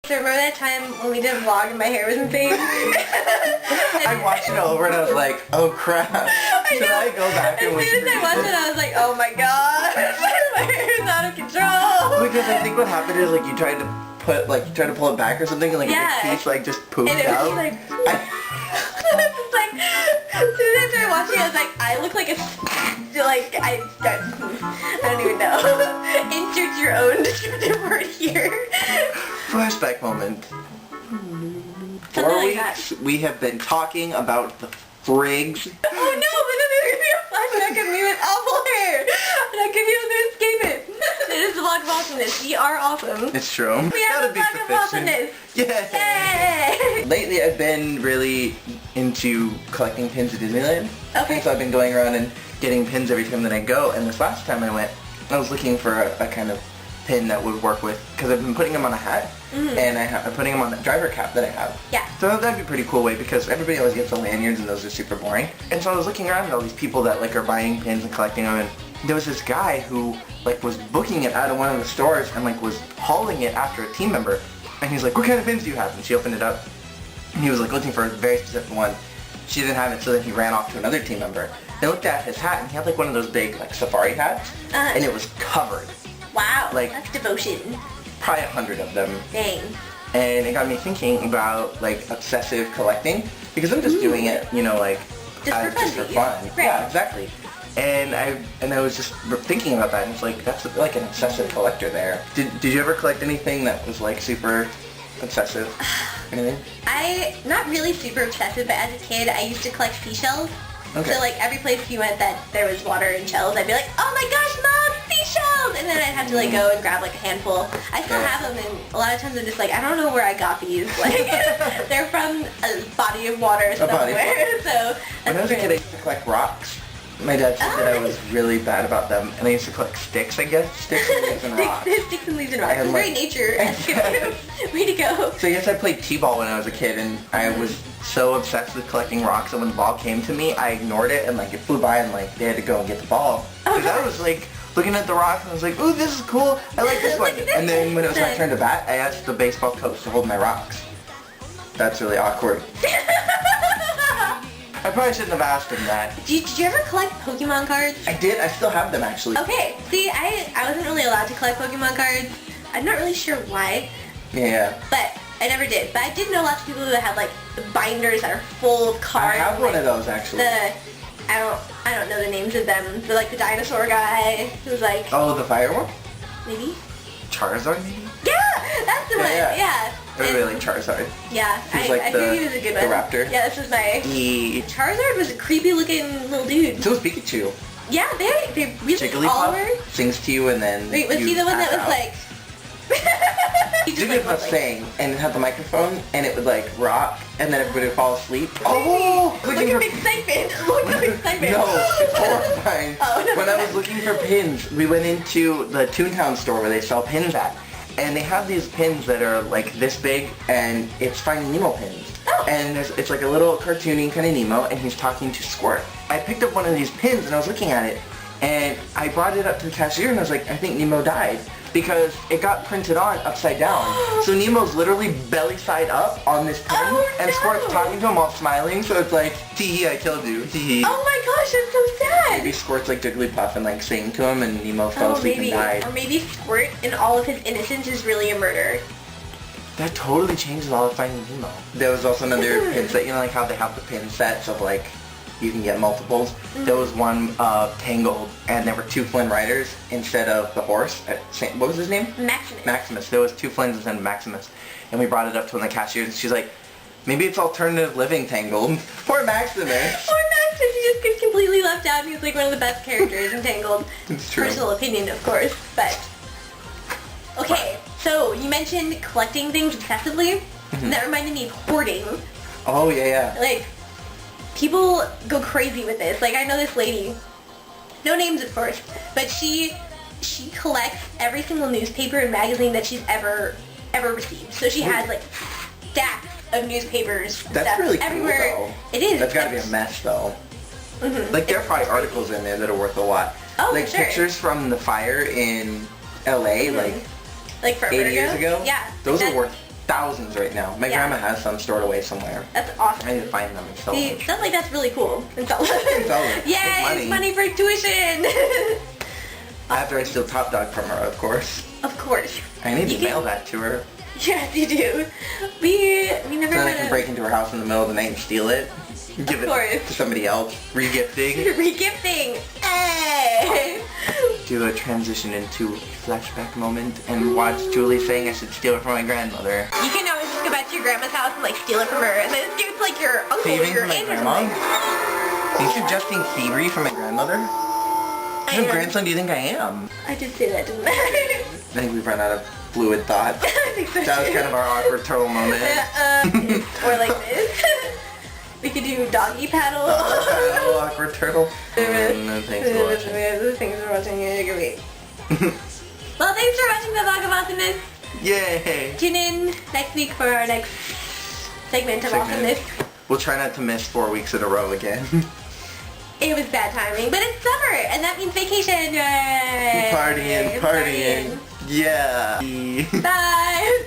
So remember that time when we did a vlog and my hair was insane? I watched it over and I was like, oh crap. Should I go back and as soon as I watched it, I was like, oh my god, my hair is out of control. Because I think what happened is like you tried to pull it back or something and like a big piece like just poofed and it was out. like, it's like, as soon as I started watching it, I was like, I look like a, I don't even know. Insert your own descriptive word here. Flashback moment. Something 4 like weeks we have been talking about the frigs. Oh no, but then there's gonna be a flashback of me with awful hair. And I could be able to escape it. It is the vlog of awesomeness. We are awesome. It's true. We have a vlog of awesomeness. Yeah. Yay! Lately I've been really into collecting pins at Disneyland. Okay. And so I've been going around and getting pins every time that I go. And this last time I went, I was looking for a kind of pin that would work with, because I've been putting them on a hat, and I'm putting them on the driver cap that I have. Yeah. So that'd be a pretty cool way, because everybody always gets the lanyards and those are super boring. And so I was looking around at all these people that like are buying pins and collecting them, and there was this guy who like was booking it out of one of the stores and like was hauling it after a team member. And he's like, what kind of pins do you have? And she opened it up and he was like looking for a very specific one. She didn't have it, so then he ran off to another team member. They looked at his hat and he had like one of those big like safari hats, and it was covered. Wow, like, that's devotion. Probably 100 of them. Dang. And it got me thinking about like obsessive collecting, because I'm just doing it, you know, like just for fun. Right. Yeah, exactly. And I was just thinking about that, and it's like that's like an obsessive collector there. Did you ever collect anything that was like super obsessive? Anything? Not really super obsessive, but as a kid I used to collect seashells. Okay. So like every place you went that there was water and shells, I'd be like, oh my gosh, Mom, seashells! And then I'd have to like go and grab like a handful. I still have them, and a lot of times I'm just like, I don't know where I got these. Like, they're from a body of water somewhere. So when I was a kid, I used to collect rocks. My dad said that I was really bad about them, and I used to collect sticks, I guess. Sticks and leaves and rocks. Sticks and leaves and rocks. It's very nature. Way to go. So I guess I played t-ball when I was a kid, and I was so obsessed with collecting rocks that when the ball came to me, I ignored it, and like it flew by, and like they had to go and get the ball. Because I was like looking at the rock, and I was like, ooh, this is cool. I like this one. And then when it was my turn to bat, I asked the baseball coach to hold my rocks. That's really awkward. I probably shouldn't have asked him that. Did you ever collect Pokemon cards? I did. I still have them, actually. Okay. See, I wasn't really allowed to collect Pokemon cards. I'm not really sure why. Yeah. But I never did. But I did know lots of people who have like the binders that are full of cards. I have one of those, actually. I don't know the names of them. But like the dinosaur guy who's like... Oh, the fire one? Maybe? Charizard, maybe? Yeah! That's the one. Yeah. I really like Charizard. Yeah, He's I think he was a good one. The raptor. Yeah, this was my... Charizard was a creepy looking little dude. So was Pikachu. Yeah, they really all were. Sings to you and then Wait, was he the one that was like... Jigglypuff sang and it had the microphone and it would like rock and then everybody would fall asleep. Oh! Look at excitement! Look at excitement! No, it's horrifying. Oh, no. When I was looking for pins, we went into the Toontown store where they sell pins at. And they have these pins that are like this big, and it's Finding Nemo pins. Oh. And it's like a little cartoony kind of Nemo, and he's talking to Squirt. I picked up one of these pins, and I was looking at it, and I brought it up to the cashier, and I was like, I think Nemo died. Because it got printed on upside down. So Nemo's literally belly side up on this pin, and Squirt's talking to him while smiling, so it's like, tee-hee, I killed you, tee-hee. Oh my gosh, that's so sad! Maybe Squirt's like Jigglypuff and like singing to him, and Nemo fell asleep and died. Or maybe Squirt, in all of his innocence, is really a murderer. That totally changes all of Finding Nemo. There was also another pin set, you know, like how they have the pin sets of like, you can get multiples. There was one Tangled, and there were 2 Flynn riders instead of the horse. What was his name? Maximus. Maximus. There was 2 Flynns instead of Maximus. And we brought it up to one of the cashiers, and she's like, maybe it's alternative living Tangled. Poor Maximus. Poor Maximus, he just gets completely left out, and he's like one of the best characters in Tangled. It's true. Personal opinion, of course, but... Okay, so you mentioned collecting things obsessively. That reminded me of hoarding. Oh, yeah. Like, people go crazy with this. Like, I know this lady, no names of course, but she collects every single newspaper and magazine that she's ever received. So she has like stacks of newspapers. That's really cool, everywhere. though. It is. That's gotta be a mess, though. Like, there are probably articles in there that are worth a lot. Oh, like, for sure. pictures from the fire in LA, like forever 80 years ago? Yeah. Those are worth thousands right now. My Yeah. grandma has some stored away somewhere. That's awesome. I need to find them and sell See, them. stuff like that's really cool. And sell Sell it. Yeah, Make it's money. money for tuition. After I steal Top Dog from her, of course. Of course. I need You to can- mail that to her. Yes, you do. We never So then I had can break into her house in the middle of the night and steal it. Give it course. to somebody else. Regifting. regifting. Hey. Do a transition into a flashback moment and watch Julie saying I should steal it from my grandmother. You can always just go back to your grandma's house and like steal it from her, and then give it to like your uncle or Thieving your from my aunt or grandma? something. Are you suggesting thievery from my grandmother? What kind of grandson do you think I am? I did say that, didn't I? I think we've run out of fluid thought. I think so That was too. kind of our awkward turtle moment. Or like this. We could do doggy paddle. Awkward turtle. No, thanks for watching. Thanks for watching. Great. Well, thanks for watching the vlog of awesomeness. Yay! Tune in next week for our next segment of awesomeness. We'll try not to miss 4 weeks in a row again. It was bad timing, but it's summer, and that means vacation. Yay! Partying. Yeah. Bye.